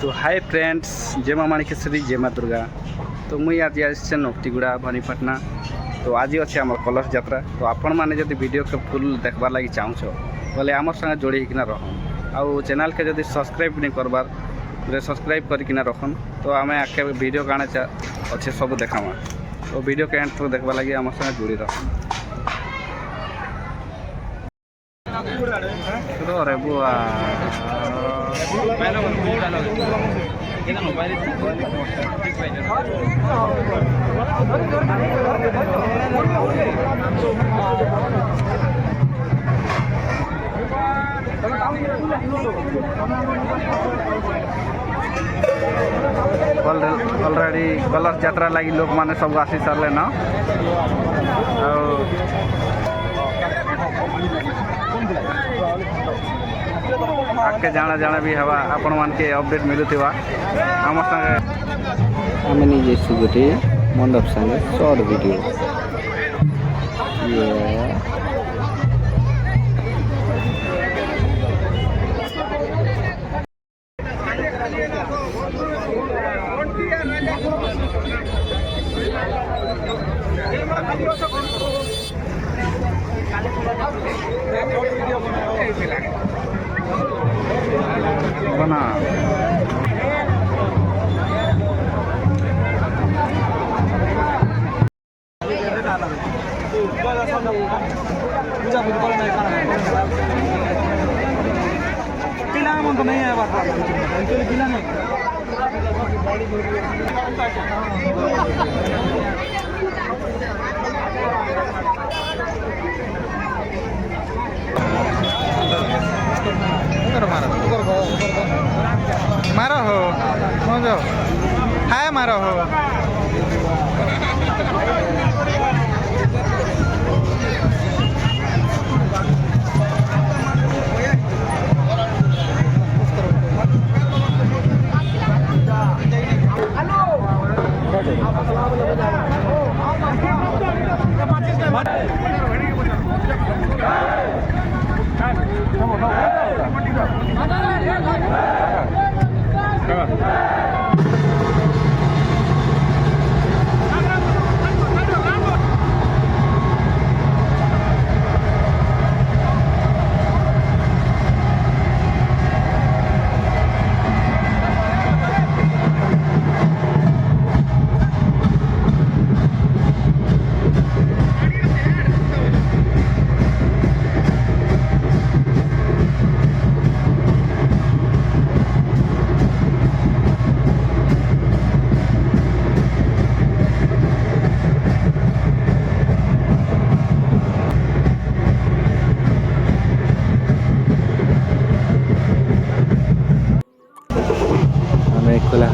तो hi friends, जय माँ माणिकेश्वरी, जय माँ दुर्गा। तो मुई आज आसी नौकटीगुड़ा भवानीपाटना। तो आज अच्छे आम कलश यात्रा। तो आपण मैंने जब वीडियो के फुल देखबार लगी चाहूछ बोले आमर संगे जोड़ी होकिना रहन आउ चैनल के जब सब्सक्राइब नहीं करबार बोले सब्सक्राइब करकिना रखन। तो आम आगे वीडियो काणे अच्छे सब देखामा। तो वीडियो के एंड तक देखबार लगी आमर संगे जोड़ी रहन। अरे बुआ ऑलरेडी कलश यात्रा लगी लोक माने सब आसी सारे न आगे जाना जाना भी हवा आपण मान के अपडेट मिलुथिबा आम संगे आम निजे गोटे मंडप संगे शॉर्ट वीडियो बना मन तो नहीं है पिला नहीं मारो हो मजो हाय मारो हो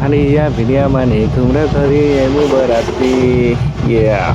Hania Vinia Mani Kumra Thari Emu Berarti yeah.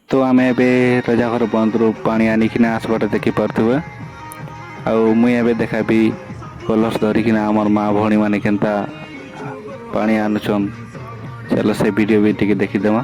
तो आम ए रजाघर बंदरू पानी आनिकिना आसबार देखिपे आउ देखाबी कलर्स धरिकिना आमर माँ भौणी मैंने केन्ता पानी आनुचन। चलो से वीडियो भी टिके देखीदेमा।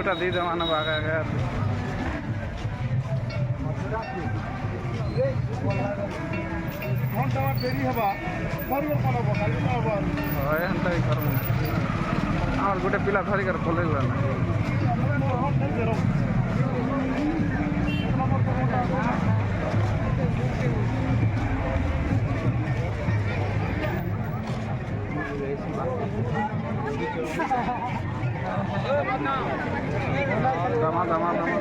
घंटा दी जमाना भागा गया गोटे पिला धरिक पलैल दमा दमा दमा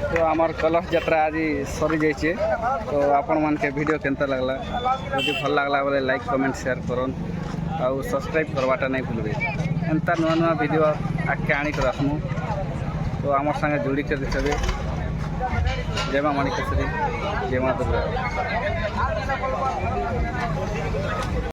तो आमर कलश यात्रा आज सरी जाइए। तो आपण मान के वीडियो केनता लगला, यदि भल लगला बोले लाइक कमेंट शेयर करन और सब्सक्राइब करवाटा नहीं भूलबे। एंता नुआ नुआ वीडियो आके आनी कर रखमु। तो आमर संगे जोड़ी के देखबे। जय मां माणिकेश्वरी, जय मां दुर्गा।